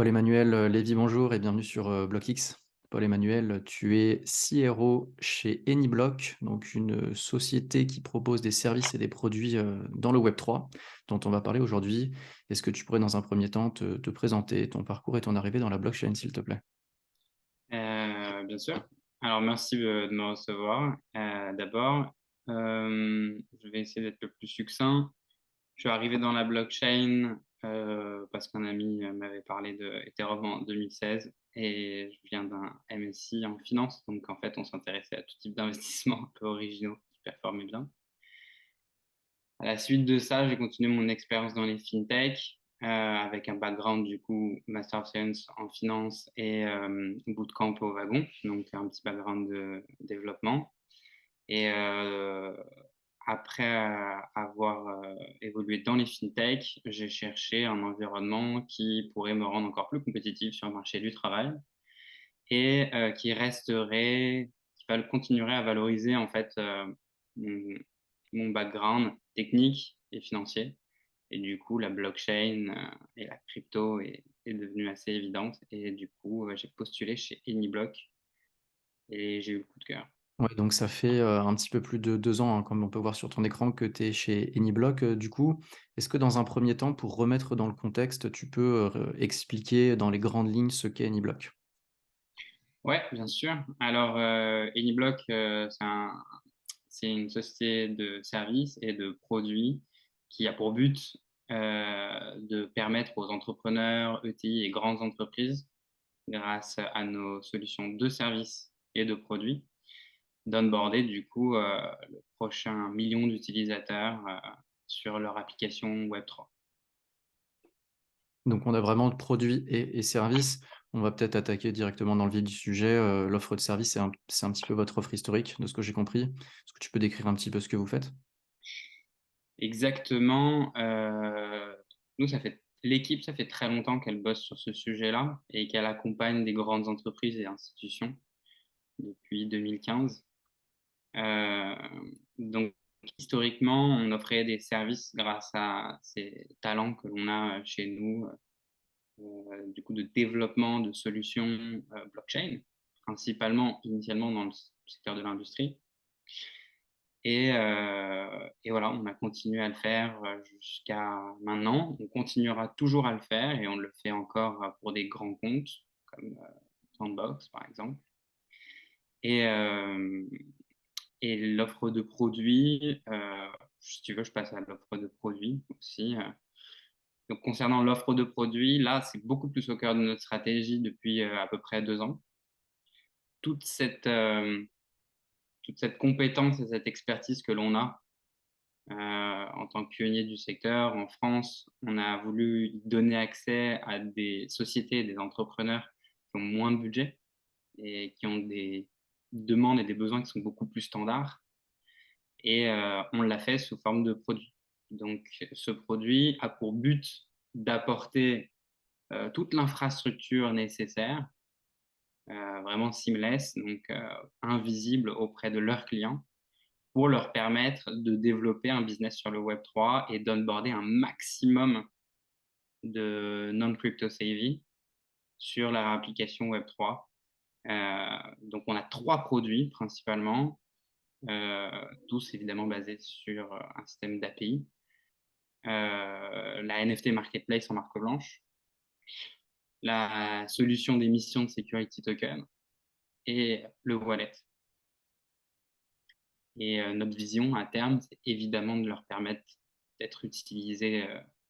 Paul-Emmanuel Lévy, bonjour et bienvenue sur BlockX. Paul-Emmanuel, tu es CRO chez AnyBlock, donc une société qui propose des services et des produits dans le Web3, dont on va parler aujourd'hui. Est-ce que tu pourrais dans un premier temps te présenter ton parcours et ton arrivée dans la blockchain, s'il te plaît? Bien sûr. Alors, merci de me recevoir. D'abord, je vais essayer d'être le plus succinct. Je suis arrivé dans la blockchain parce qu'un ami m'avait parlé de Ethereum en 2016 et je viens d'un MSI en finance. Donc, en fait, on s'intéressait à tout type d'investissements un peu originaux qui performaient bien. À la suite de ça, j'ai continué mon expérience dans les fintech avec un background du coup Master of Science en finance et bootcamp au wagon, donc un petit background de développement. Et après avoir évolué dans les fintech, j'ai cherché un environnement qui pourrait me rendre encore plus compétitif sur le marché du travail et qui continuerait à valoriser en fait mon, mon background technique et financier. Et du coup, la blockchain et la crypto est devenue assez évidente. Et du coup, j'ai postulé chez AnyBlock et j'ai eu le coup de cœur. Ouais, donc ça fait un petit peu plus de 2 ans, hein, comme on peut voir sur ton écran, que tu es chez AnyBlock. Du coup, est-ce que dans un premier temps, pour remettre dans le contexte, tu peux expliquer dans les grandes lignes ce qu'est AnyBlock? Ouais, bien sûr. Alors, AnyBlock, c'est une société de services et de produits qui a pour but de permettre aux entrepreneurs, ETI et grandes entreprises, grâce à nos solutions de services et de produits, d'onboarder du coup le prochain million d'utilisateurs sur leur application Web3. Donc, on a vraiment produits et services. On va peut-être attaquer directement dans le vif du sujet. L'offre de service, c'est un petit peu votre offre historique, de ce que j'ai compris. Est-ce que tu peux décrire un petit peu ce que vous faites? Exactement. Nous, l'équipe, ça fait très longtemps qu'elle bosse sur ce sujet-là et qu'elle accompagne des grandes entreprises et institutions depuis 2015. Euh, donc, historiquement, on offrait des services grâce à ces talents que l'on a chez nous, du coup, de développement de solutions blockchain, principalement initialement dans le secteur de l'industrie. Et voilà, on a continué à le faire jusqu'à maintenant. On continuera toujours à le faire et on le fait encore pour des grands comptes comme Sandbox, par exemple. Et, euh, et l'offre de produits, si tu veux, je passe à l'offre de produits aussi. Donc, concernant l'offre de produits, là, c'est beaucoup plus au cœur de notre stratégie depuis à peu près 2 ans. Toute cette, euh, toute cette compétence et cette expertise que l'on a en tant que pionnier du secteur en France, on a voulu donner accès à des sociétés et des entrepreneurs qui ont moins de budget et qui ont des demandes et des besoins qui sont beaucoup plus standards. Et on l'a fait sous forme de produit. Donc, ce produit a pour but d'apporter toute l'infrastructure nécessaire, vraiment seamless, donc invisible auprès de leurs clients, pour leur permettre de développer un business sur le Web3 et d'onboarder un maximum de non-crypto savvy sur leur application Web3. Donc, on a 3 produits principalement, tous évidemment basés sur un système d'API. La NFT Marketplace en marque blanche, la solution d'émission de security token et le wallet. Et notre vision à terme, c'est évidemment de leur permettre d'être utilisés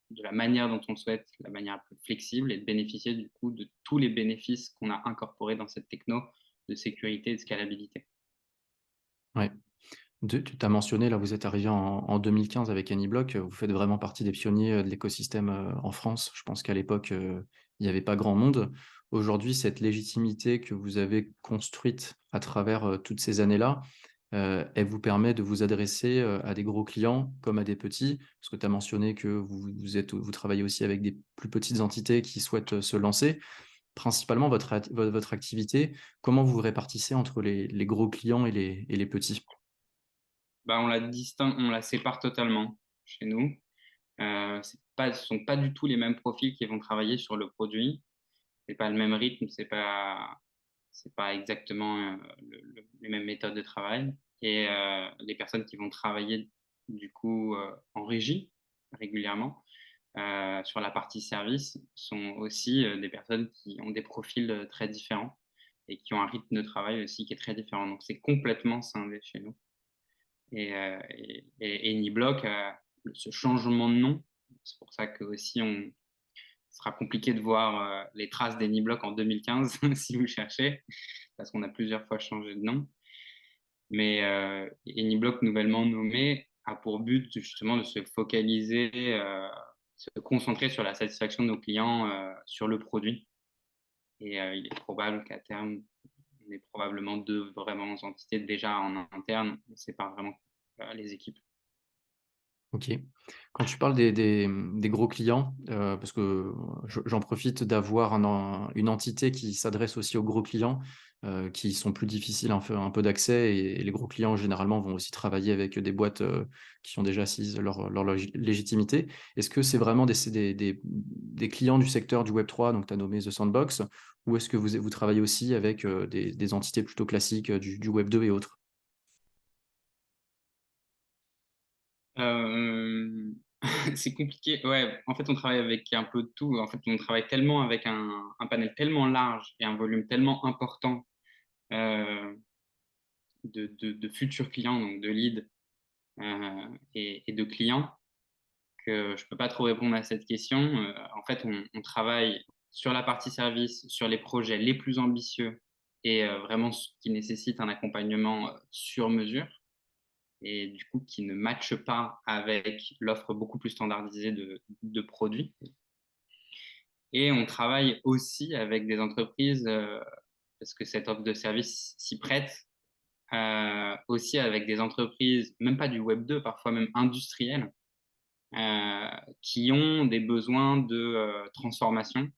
de la manière dont on le souhaite, la manière la plus flexible et de bénéficier du coup de tous les bénéfices qu'on a incorporés dans cette techno de sécurité et de scalabilité. Ouais. Tu t'as mentionné, là, vous êtes arrivé en 2015 avec AnyBlock. Vous faites vraiment partie des pionniers de l'écosystème en France. Je pense qu'à l'époque, il n'y avait pas grand monde. Aujourd'hui, cette légitimité que vous avez construite à travers toutes ces années-là, elle vous permet de vous adresser à des gros clients comme à des petits, parce que tu as mentionné que vous travaillez aussi avec des plus petites entités qui souhaitent se lancer. Principalement, votre activité, comment vous vous répartissez entre les gros clients et les petits? Bah, on la sépare totalement chez nous. Ce ne sont pas du tout les mêmes profils qui vont travailler sur le produit. c'est pas le même rythme, c'est pas exactement, les mêmes méthodes de travail et les personnes qui vont travailler du coup, en régie régulièrement, sur la partie service sont aussi, des personnes qui ont des profils, très différents et qui ont un rythme de travail aussi qui est très différent. Donc c'est complètement scindé chez nous et Uniblock a ce changement de nom. C'est pour ça qu'aussi ce sera compliqué de voir, les traces d'Anyblock en 2015 si vous cherchez, parce qu'on a plusieurs fois changé de nom. Mais Anyblock nouvellement nommé a pour but justement de se focaliser, se concentrer sur la satisfaction de nos clients, sur le produit et il est probable qu'à terme, on ait probablement 2 vraiment entités déjà en interne. On sépare vraiment, les équipes. OK. Quand tu parles des gros clients, parce que j'en profite d'avoir une entité qui s'adresse aussi aux gros clients, qui sont plus difficiles un peu d'accès et les gros clients généralement vont aussi travailler avec des boîtes, qui ont déjà acquis leur légitimité. Est-ce que c'est vraiment des clients du secteur du Web3, donc tu as nommé The Sandbox, ou est-ce que vous travaillez aussi avec, des entités plutôt classiques, du Web2 et autres? Hem, c'est compliqué. Ouais, en fait, on travaille avec un peu de tout. En fait, on travaille tellement avec un panel tellement large et un volume tellement important, heu, de futurs clients, donc de leads, et de clients que je peux pas trop répondre à cette question. En fait, on travaille sur la partie service, sur les projets les plus ambitieux et vraiment ce qui nécessite un accompagnement, sur mesure et du coup qui ne matche pas avec l'offre beaucoup plus standardisée de produits et on travaille aussi avec des entreprises, parce que cette offre de service s'y prête, aussi avec des entreprises, même pas du web 2, parfois même industrielles, qui ont des besoins de, transformation,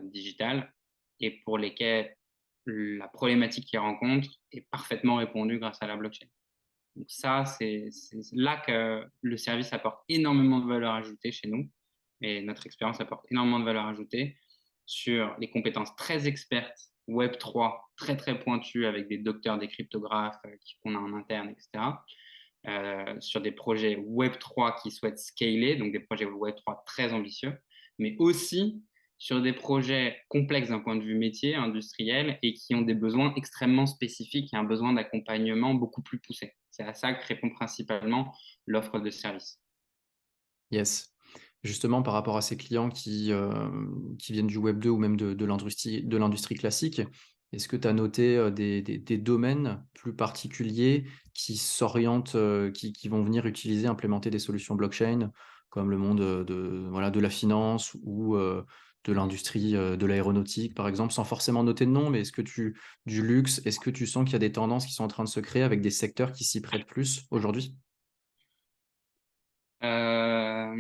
digitale et pour lesquels la problématique qu'ils rencontrent est parfaitement répondue grâce à la blockchain. Donc ça, c'est là que le service apporte énormément de valeur ajoutée chez nous et notre expérience apporte énormément de valeur ajoutée sur les compétences très expertes Web3, très, très pointues avec des docteurs, des cryptographes, qu'on a en interne et cetera. Sur des projets Web3 qui souhaitent scaler, donc des projets Web3 très ambitieux, mais aussi sur des projets complexes d'un point de vue métier, industriel et qui ont des besoins extrêmement spécifiques et un besoin d'accompagnement beaucoup plus poussé. C'est à ça que répond principalement l'offre de service. Yes. Justement, par rapport à ces clients qui viennent du web 2 ou même de l'industrie classique, est-ce que tu as noté, des domaines plus particuliers qui s'orientent, qui vont venir utiliser, implémenter des solutions blockchain, comme le monde, voilà, de la finance ou, de l'industrie, de l'aéronautique, par exemple, sans forcément noter de nom, mais du luxe, est-ce que tu sens qu'il y a des tendances qui sont en train de se créer avec des secteurs qui s'y prêtent plus aujourd'hui? Hem,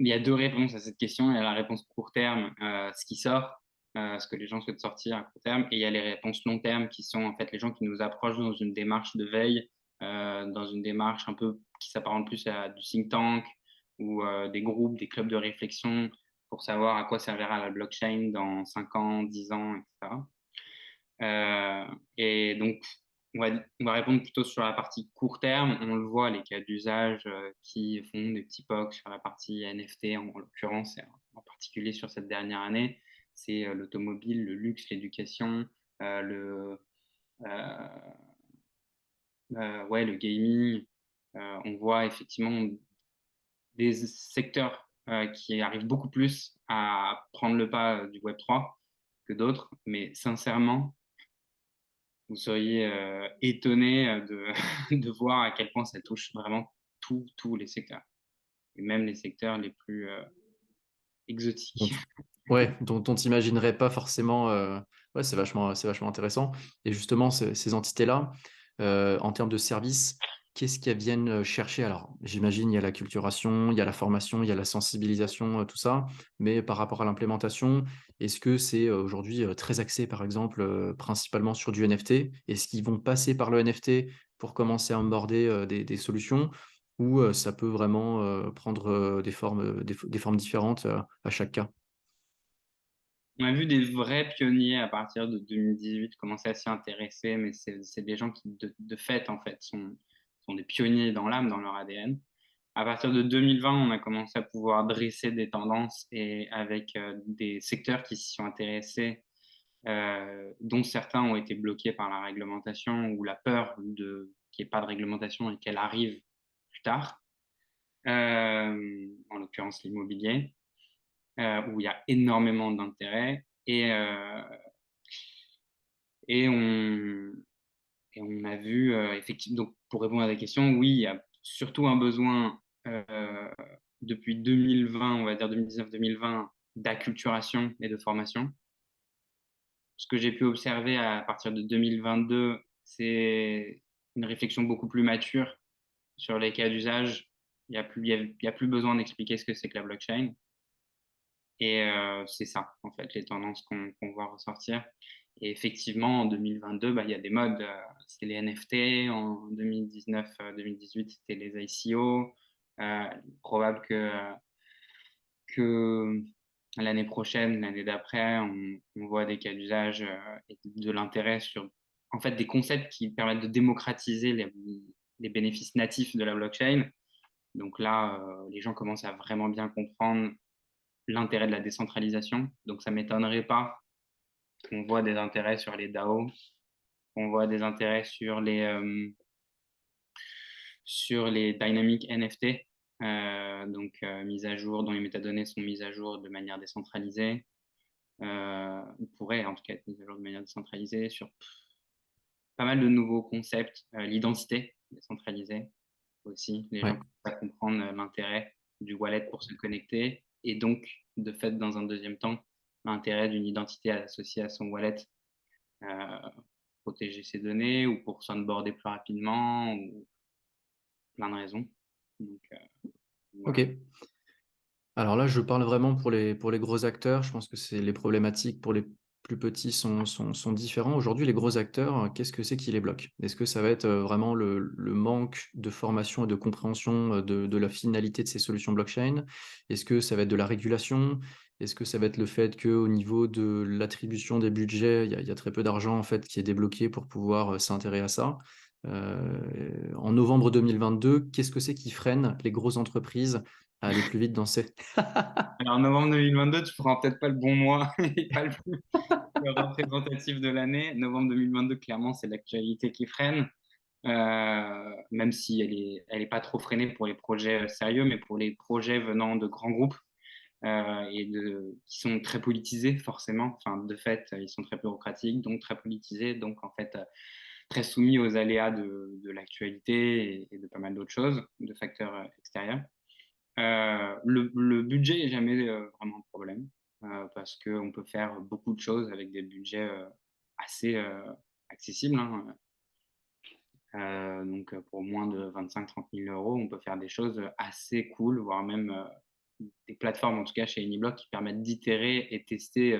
il y a 2 réponses à cette question. Il y a la réponse court terme, ce qui sort, ce que les gens souhaitent sortir à court terme et il y a les réponses long terme qui sont en fait les gens qui nous approchent dans une démarche de veille, dans une démarche un peu qui s'apparente plus à du think tank ou, des groupes, des clubs de réflexion pour savoir à quoi servira la blockchain dans 5 ans, 10 ans et cetera. Et donc on va répondre plutôt sur la partie court terme. On le voit, les cas d'usage, qui font des petits POC sur la partie NFT en l'occurrence et en particulier sur cette dernière année. C'est, l'automobile, le luxe, l'éducation, le, heu ouais, le gaming. On voit effectivement des secteurs, qui arrivent beaucoup plus à prendre le pas, du web 3 que d'autres. Mais sincèrement, vous seriez, étonnés, de de voir à quel point ça touche vraiment tous les secteurs et même les secteurs les plus, Donc exotiques. ouais, dont tu imaginerais pas forcément, ouais, c'est vachement intéressant et justement ces entités-là, en termes de services, qu'est-ce qu'elles viennent, chercher? Alors, j'imagine, il y a l'acculturation, il y a la formation, il y a la sensibilisation, tout ça, mais par rapport à l'implémentation, est-ce que c'est, aujourd'hui, très axé, par exemple, principalement sur du NFT? Est-ce qu'ils vont passer par le NFT pour commencer à onboarder, des solutions? Ou, ça peut vraiment, prendre, des formes différentes, à chaque cas? On a vu des vrais pionniers à partir de 2018 commencer à s'y intéresser, mais c'est des gens qui, de fait, en fait, sont des pionniers dans l'âme, dans leur ADN. À partir de 2020, on a commencé à pouvoir dresser des tendances et avec des secteurs qui s'y sont intéressés, dont certains ont été bloqués par la réglementation ou la peur qu'il n'y ait pas de réglementation et qu'elle arrive plus tard, en l'occurrence l'immobilier, où il y a énormément d'intérêt. Et on, et on a vu, effectivement, donc pour répondre à la question, oui, il y a surtout un besoin depuis 2020, on va dire 2019-2020, d'acculturation et de formation. Ce que j'ai pu observer à partir de 2022, c'est une réflexion beaucoup plus mature sur les cas d'usage. Il y a plus besoin d'expliquer ce que c'est que la blockchain. Et c'est ça, en fait, les tendances qu'on voit ressortir. Et effectivement, en 2022, bah, il y a des modes, c'est les NFT. En 2019, 2018, c'était les ICO. Probable que l'année prochaine, l'année d'après, on voit des cas d'usage et de l'intérêt sur, en fait, des concepts qui permettent de démocratiser les bénéfices natifs de la blockchain. Donc là, les gens commencent à vraiment bien comprendre l'intérêt de la décentralisation. Donc, ça ne m'étonnerait pas qu'on voit des intérêts sur les DAO, qu'on voit des intérêts sur les dynamic NFT, donc mise à jour, dont les métadonnées sont mises à jour de manière décentralisée. On pourrait en tout cas être mise à jour de manière décentralisée sur pas mal de nouveaux concepts. L'identité décentralisée aussi. Les gens Ouais. commencent à comprendre l'intérêt du wallet pour se connecter et donc, de fait, dans un deuxième temps, l'intérêt d'une identité associée à son wallet, euh, protéger ses données ou pour s'onboarder plus rapidement ou plein de raisons. Donc, voilà. OK. Alors là, je parle vraiment pour les gros acteurs. Je pense que c'est les problématiques pour les plus petits sont différents. Aujourd'hui, les gros acteurs, qu'est-ce que c'est qui les bloque? Est-ce que ça va être vraiment le manque de formation et de compréhension de la finalité de ces solutions blockchain? Est-ce que ça va être de la régulation? Est-ce que ça va être le fait qu'au niveau de l'attribution des budgets, il y a très peu d'argent en fait qui est débloqué pour pouvoir s'intéresser à ça? En novembre 2022, qu'est-ce que c'est qui freine les grosses entreprises à aller plus vite dans ces... Alors, novembre 2022, tu prends peut-être pas le bon mois et pas le représentatif de l'année. Novembre 2022, clairement, c'est l'actualité qui freine. Même si elle est pas trop freinée pour les projets sérieux, mais pour les projets venant de grands groupes qui sont très politisés forcément. Enfin, de fait, ils sont très bureaucratiques, donc très politisés, donc en fait très soumis aux aléas de l'actualité et de pas mal d'autres choses, de facteurs extérieurs. Le budget n'est jamais vraiment un problème parce qu'on peut faire beaucoup de choses avec des budgets assez accessibles, hein. Donc, pour moins de 25-30 000 euros, on peut faire des choses assez cool, voire même des plateformes, en tout cas chez Uniblock, qui permettent d'itérer et tester,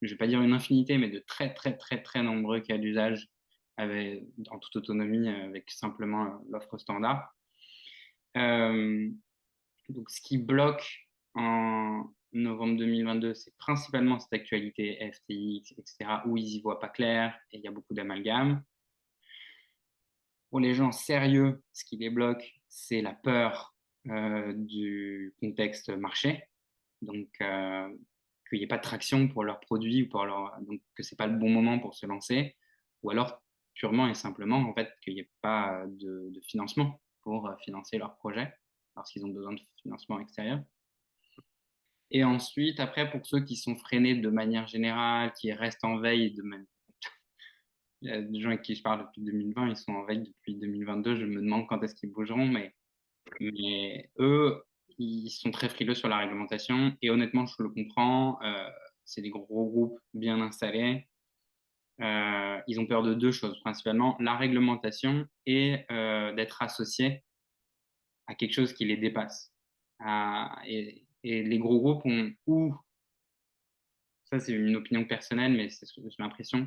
je ne vais pas dire une infinité, mais de très, très, très, très nombreux cas d'usage en toute autonomie avec simplement l'offre standard. Euh, donc, ce qui bloque en novembre 2022, c'est principalement cette actualité FTX, etc., où ils y voient pas clair et il y a beaucoup d'amalgames. Pour les gens sérieux, ce qui les bloque, c'est la peur du contexte marché. Donc, qu'il n'y ait pas de traction pour leurs produits ou donc que ce n'est pas le bon moment pour se lancer. Ou alors, purement et simplement, en fait, qu'il n'y ait pas de financement pour financer leur projet parce qu'ils ont besoin de financement extérieur. Et ensuite, après, pour ceux qui sont freinés de manière générale, qui restent en veille il y a des gens avec qui je parle depuis 2020, ils sont en veille depuis 2022. Je me demande quand est-ce qu'ils bougeront, mais eux, ils sont très frileux sur la réglementation. Et honnêtement, je le comprends. C'est des gros groupes bien installés. Ils ont peur de deux choses, principalement la réglementation et d'être associés à quelque chose qui les dépasse. Et les gros groupes ont ça c'est une opinion personnelle, mais c'est ce que j'ai l'impression,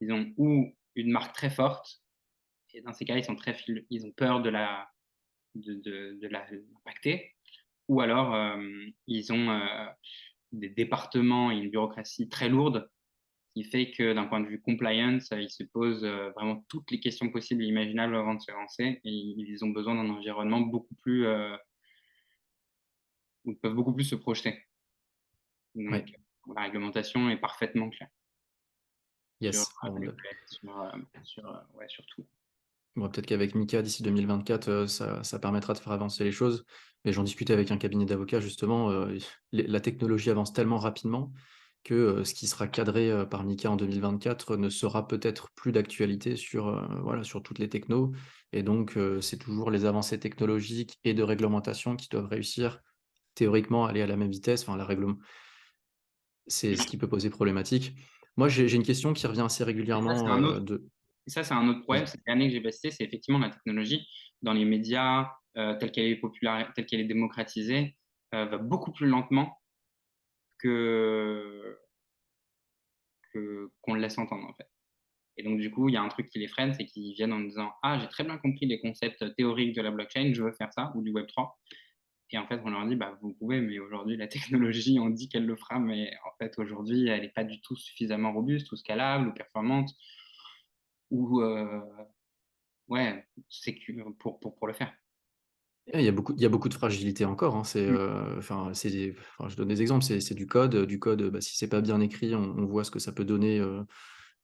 ils ont ou une marque très forte, et dans ces cas, ils ont peur de l'impacter, ou alors ils ont des départements et une bureaucratie très lourde qui fait que d'un point de vue compliance, ils se posent, vraiment toutes les questions possibles et imaginables avant de se lancer et ils ont besoin d'un environnement beaucoup plus, où ils peuvent beaucoup plus se projeter. Ouais, Donc la réglementation est parfaitement claire sur, yes. Bon, les faits, ouais, sur tout. bon, peut-être qu'avec Mika, d'ici 2024, ça permettra de faire avancer les choses. Mais j'en discutais avec un cabinet d'avocats justement, la technologie avance tellement rapidement que, ce qui sera cadré, par Mika en 2024 ne sera peut-être plus d'actualité sur, voilà, sur toutes les technos et donc c'est toujours les avancées technologiques et de réglementation qui doivent réussir théoriquement à aller à la même vitesse. Enfin, la règle c'est ce qui peut poser problématique. Moi, j'ai une question qui revient assez Et ça, c'est régulièrement, un autre de et ça, c'est un autre problème, vas-y. cette année que j'ai passé, c'est effectivement la technologie dans les médias, telle qu'elle est démocratisée, va beaucoup plus lentement que qu'on le laisse entendre, en fait. Et donc du coup, il y a un truc qui les freine, c'est qu'ils viennent en disant: «Ah, j'ai très bien compris les concepts théoriques de la blockchain, je veux faire ça ou du Web3». Et en fait, on leur dit: «Bah, vous pouvez, mais aujourd'hui la technologie, on dit qu'elle le fera, mais en fait aujourd'hui, elle est pas du tout suffisamment robuste ou scalable ou performante ou ouais, sécu pour le faire». Ouais, il y a beaucoup de fragilité encore, hein. C'est, Mmh. enfin, enfin, je donne des exemples, c'est du code, bah, si c'est pas bien écrit, on voit ce que ça peut donner,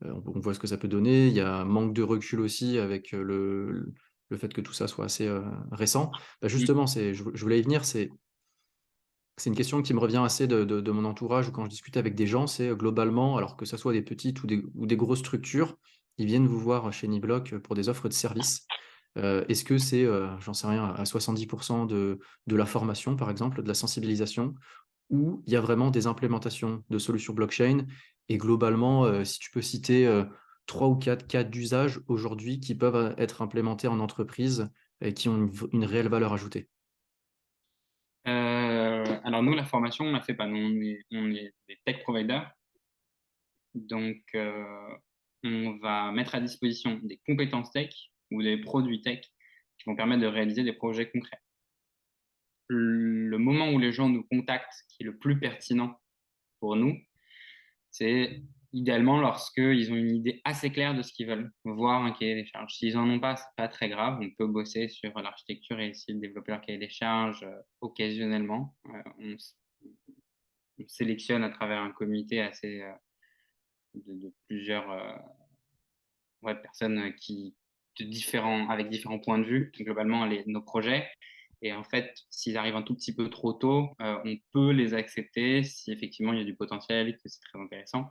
on voit ce que ça peut donner. Il y a un manque de recul aussi avec, le fait que tout ça soit assez, récent. Bah, Mmh. justement, je voulais y venir, c'est une question qui me revient assez de mon entourage ou quand je discute avec des gens, c'est, globalement, alors que ça soit des petites ou des grosses structures, ils viennent vous voir chez Niblock, pour des offres de services. Est-ce que c'est, j'en sais rien, à 70 de la formation, par exemple, de la sensibilisation? Ou il y a vraiment des implémentations de solutions blockchain? Et globalement, si tu peux citer, 3 ou 4 cas d'usage aujourd'hui qui peuvent, être implémentés en entreprise et qui ont une réelle valeur ajoutée? Alors nous, la formation, on la fait pas. Nous, on est des tech providers, donc on va mettre à disposition des compétences tech ou des produits tech qui vont permettre de réaliser des projets concrets. Le moment où les gens nous contactent, qui est le plus pertinent pour nous, c'est idéalement lorsqu'ils ont une idée assez claire de ce qu'ils veulent, voir un cahier des charges. S'ils en ont pas, c'est pas très grave, on peut bosser sur l'architecture et essayer de développer leur cahier des charges, occasionnellement. On sélectionne à travers un comité assez, de plusieurs, ouais, personnes, qui avec différents points de vue, globalement nos projets. Et en fait, s'ils arrivent un tout petit peu trop tôt, on peut les accepter si effectivement il y a du potentiel et que c'est très intéressant.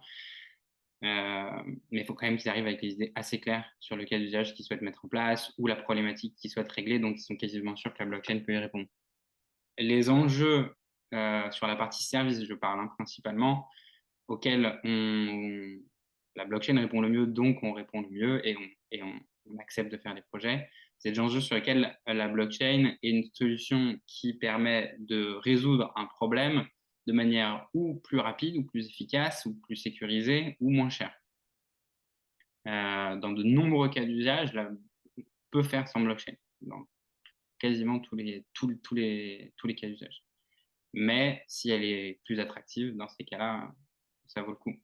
Mais il faut quand même qu'ils arrivent avec les idées assez claires sur le cas d'usage qu'ils souhaitent mettre en place ou la problématique qu'ils souhaitent régler, donc ils sont quasiment sûrs que la blockchain peut y répondre. Les enjeux, sur la partie service, je parle, hein, principalement, auxquels la blockchain répond le mieux, donc on répond le mieux et on accepte de faire des projets. C'est des enjeux sur lesquels la blockchain est une solution qui permet de résoudre un problème de manière ou plus rapide, ou plus efficace, ou plus sécurisée, ou moins chère. Dans de nombreux cas d'usage, on peut faire sans blockchain, dans quasiment tous les cas d'usage. Mais si elle est plus attractive, dans ces cas-là, ça vaut le coup.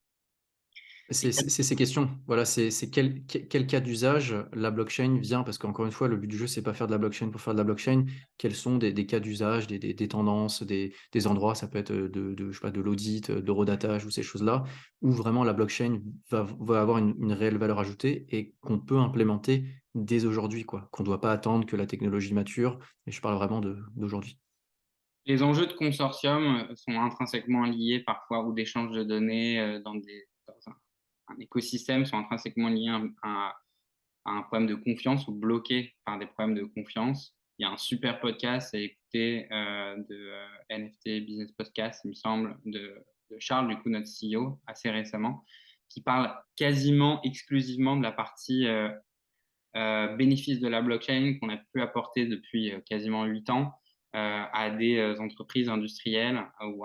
Et C'est ces questions. Voilà, c'est quel cas d'usage la blockchain vient parce qu'encore une fois, le but du jeu, c'est pas faire de la blockchain pour faire de la blockchain. Quels sont des cas d'usage, des tendances, des endroits, ça peut être, je sais pas, de l'audit, de l'eurodatage ou ces choses-là, où vraiment la blockchain va avoir une réelle valeur ajoutée et qu'on peut implémenter dès aujourd'hui, quoi. Qu'on doit pas attendre que la technologie mature et je parle vraiment d'aujourd'hui. les enjeux de consortium, sont intrinsèquement liés parfois ou d'échange de données, dans un écosystème sont intrinsèquement liés à un problème de confiance ou bloqués par des problèmes de confiance. Il y a un super podcast à écouter, NFT Business Podcast, il me semble, de Charles, du coup, notre CEO, assez récemment, qui parle quasiment exclusivement de la partie, bénéfice de la blockchain qu'on a pu apporter depuis, quasiment 8 ans, à des, entreprises industrielles ou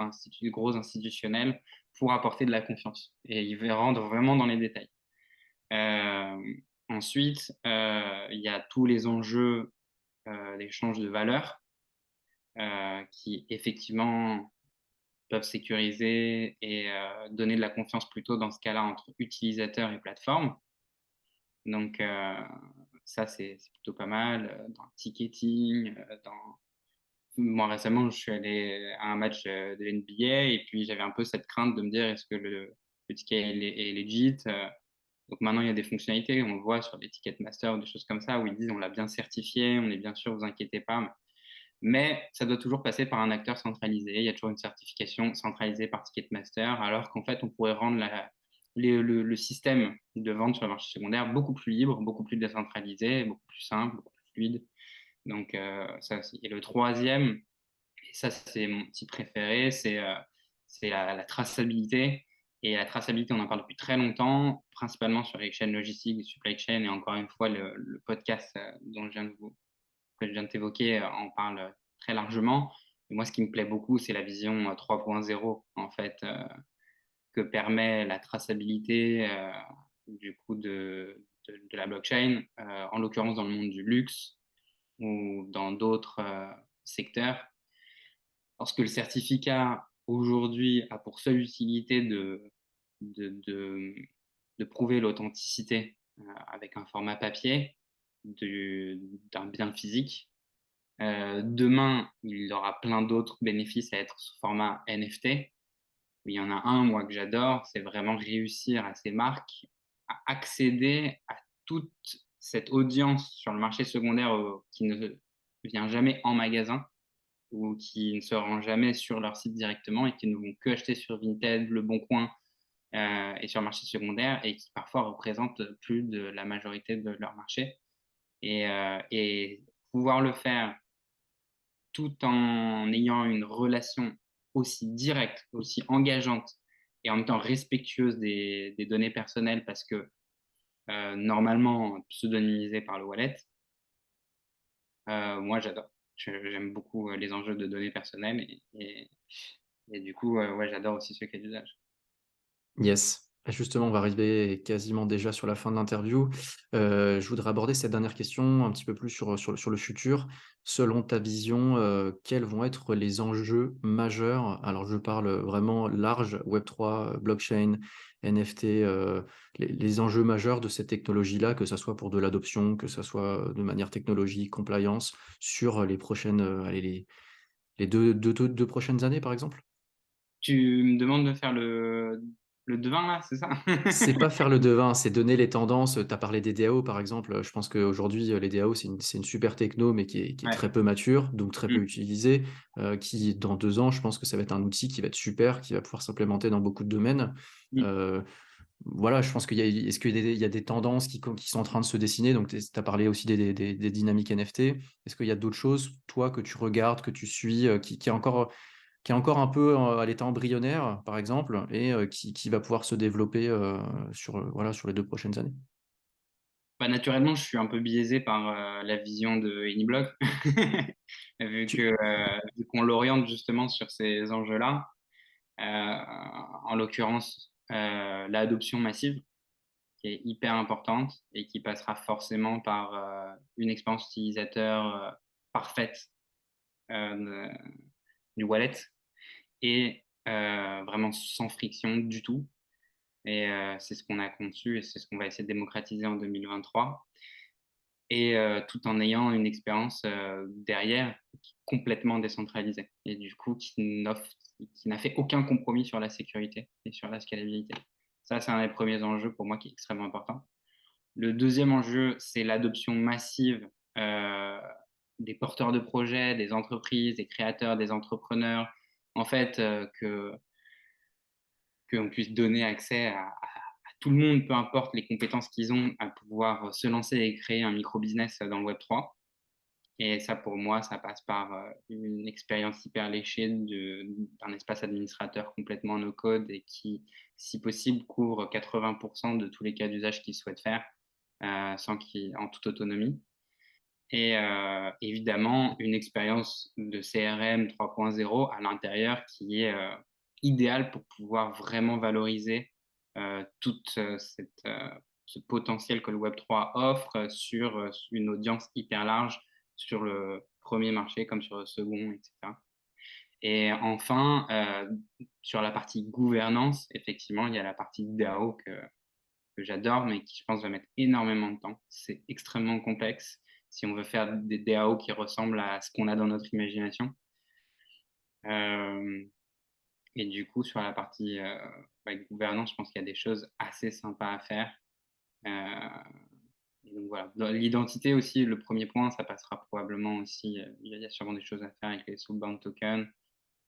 gros institutionnels pour apporter de la confiance et il va rendre vraiment dans les détails. Hem, Ensuite, il y a tous les enjeux, d'échange de valeurs, qui effectivement peuvent sécuriser et donner de la confiance plutôt dans ce cas-là entre utilisateurs et plateformes. Donc ça, c'est plutôt pas mal, dans le ticketing, dans moi récemment, je suis allé à un match, de NBA et puis j'avais un peu cette crainte de me dire: «Est-ce que le ticket est legit?» Donc maintenant, il y a des fonctionnalités, on le voit sur les Ticketmaster ou des choses comme ça où ils disent: «On l'a bien certifié, on est bien sûr, vous inquiétez pas». Mais ça doit toujours passer par un acteur centralisé. Il y a toujours une certification centralisée par Ticketmaster, alors qu'en fait, on pourrait rendre le système de vente sur le marché secondaire beaucoup plus libre, beaucoup plus décentralisé, beaucoup plus simple, beaucoup plus fluide. Donc ça aussi. Et le troisième, et ça c'est mon petit préféré, c'est la traçabilité. Et la traçabilité, on en parle depuis très longtemps, principalement sur les chaînes logistiques, les supply chain, et encore une fois, le podcast dont que je viens de t'évoquer en parle très largement. Et moi, ce qui me plaît beaucoup, c'est la vision 3.0, en fait, que permet la traçabilité du coup de la blockchain, en l'occurrence dans le monde du luxe ou dans d'autres secteurs. Lorsque le certificat aujourd'hui a pour seule utilité de, de, de prouver l'authenticité avec un format papier d'un bien physique. Demain, il aura plein d'autres bénéfices à être sous format NFT. Il y en a un, moi, que j'adore, c'est vraiment réussir à ces marques à accéder à toute cette audience sur le marché secondaire qui ne vient jamais en magasin ou qui ne se rend jamais sur leur site directement et qui ne vont que acheter sur Vinted, Le Bon Coin et sur le marché secondaire et qui parfois représentent plus de la majorité de leur marché. Et pouvoir le faire tout en ayant une relation aussi directe, aussi engageante et en même temps respectueuse des données personnelles parce que normalement pseudonymisées par le wallet, moi j'adore. J'aime beaucoup les enjeux de données personnelles et du coup, ouais, j'adore aussi ce cas d'usage. Yes. Justement, on va arriver quasiment déjà sur la fin de l'interview. Je voudrais aborder cette dernière question un petit peu plus sur le futur. Selon ta vision, quels vont être les enjeux majeurs? Alors je parle, vraiment large, Web3, blockchain, NFT, les enjeux majeurs de cette technologie-là, que ça soit pour de l'adoption, que ça soit de manière technologique, compliance, sur les prochaines, allez les 2 prochaines années, par exemple? Tu me demandes de faire le devin là, c'est ça? C'est pas faire le devin, c'est donner les tendances. Tu as parlé des DAO par exemple, je pense qu'aujourd'hui, les DAO c'est une super techno, mais qui est Ouais. très peu mature, donc très peu Mmh. utilisée, qui dans 2 ans, je pense que ça va être un outil qui va être super, qui va pouvoir s'implémenter dans beaucoup de domaines. Mmh. Heu, voilà, je pense qu'il y a est-ce qu'il y a des tendances qui sont en train de se dessiner? Donc tu as parlé aussi des dynamiques NFT. Est-ce qu'il y a d'autres choses, toi, que tu regardes, que tu suis, qui est encore un peu, à l'état embryonnaire, par exemple, et qui va pouvoir se développer, voilà, sur les 2 prochaines années. Bah, naturellement, je suis un peu biaisé par la vision de Anyblock, Tu vu qu'on l'oriente justement sur ces enjeux-là. En l'occurrence, l'adoption massive, qui est hyper importante et qui passera forcément par une expérience utilisateur parfaite de du wallet et vraiment sans friction du tout. Et c'est ce qu'on a conçu et c'est ce qu'on va essayer de démocratiser en 2023. Et tout en ayant une expérience derrière qui est complètement décentralisée et du coup qui n'a fait aucun compromis sur la sécurité et sur la scalabilité. Ça, c'est un des premiers enjeux pour moi qui est extrêmement important. Le deuxième enjeu, c'est l'adoption massive heu, des porteurs de projets, des entreprises, des créateurs, des entrepreneurs. En fait, qu'on puisse donner accès à tout le monde, peu importe les compétences qu'ils ont, à pouvoir se lancer et créer un micro-business dans le Web3. Et ça, pour moi, ça passe par une expérience hyper léchée d'un espace administrateur complètement no code et qui, si possible, couvre 80% de tous les cas d'usage qu'ils souhaitent faire, en toute autonomie. Et évidemment, une expérience de CRM 3.0 à l'intérieur qui est idéale pour pouvoir vraiment valoriser toute ce potentiel que le Web3 offre sur une audience hyper large sur le premier marché comme sur le second, etc. Et enfin, sur la partie gouvernance, effectivement, il y a la partie DAO que j'adore, mais qui, je pense, va mettre énormément de temps. C'est extrêmement complexe si on veut faire des DAO qui ressemblent à ce qu'on a dans notre imagination. Hem Et du coup, sur la partie, ouais, gouvernance, je pense qu'il y a des choses assez sympas à faire. Heu et donc voilà. Dans l'identité aussi, le premier point, ça passera probablement aussi, il y a sûrement des choses à faire avec les soulbound tokens,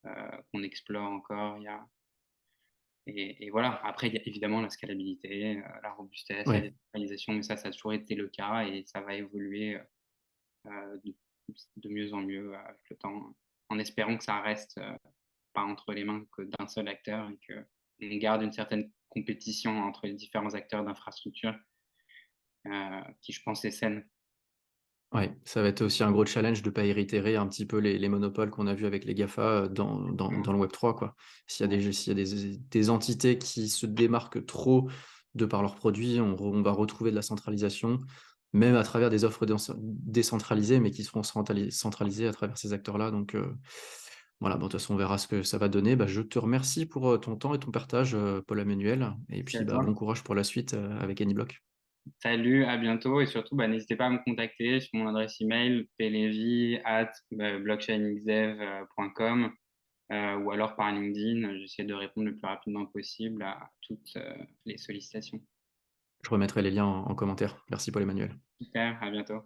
heu, qu'on explore encore. Il y a et voilà. Après, il y a évidemment la scalabilité, la robustesse, la Ouais. décentralisation, mais ça a toujours été le cas et ça va évoluer, de mieux en mieux avec le temps, en espérant que ça reste, pas entre les mains que d'un seul acteur et qu'on garde une certaine compétition entre les différents acteurs d'infrastructure, qui je pense est saine. Ouais, ça va être aussi un gros challenge de pas réitérer un petit peu les monopoles qu'on a vus avec les GAFA, Mmh. dans le web 3 quoi. Ouais, S'il y a des entités qui se démarquent trop de par leurs produits, on va retrouver de la centralisation, même à travers des offres décentralisées, mais qui seront centralisées à travers ces acteurs-là donc voilà, bon de toute façon on verra ce que ça va donner. Bah, je te remercie pour, ton temps et ton partage, Paul-Emmanuel et merci puis, à bah, bon toi. courage pour la suite, avec Anyblock. Salut, à bientôt et surtout, bah, n'hésitez pas à me contacter sur mon adresse email pelevi@blockchainxdev.com, ou alors par LinkedIn. J'essaie de répondre le plus rapidement possible à toutes, les sollicitations. Je remettrai les liens en commentaire. Merci Paul-Emmanuel. Super, à bientôt.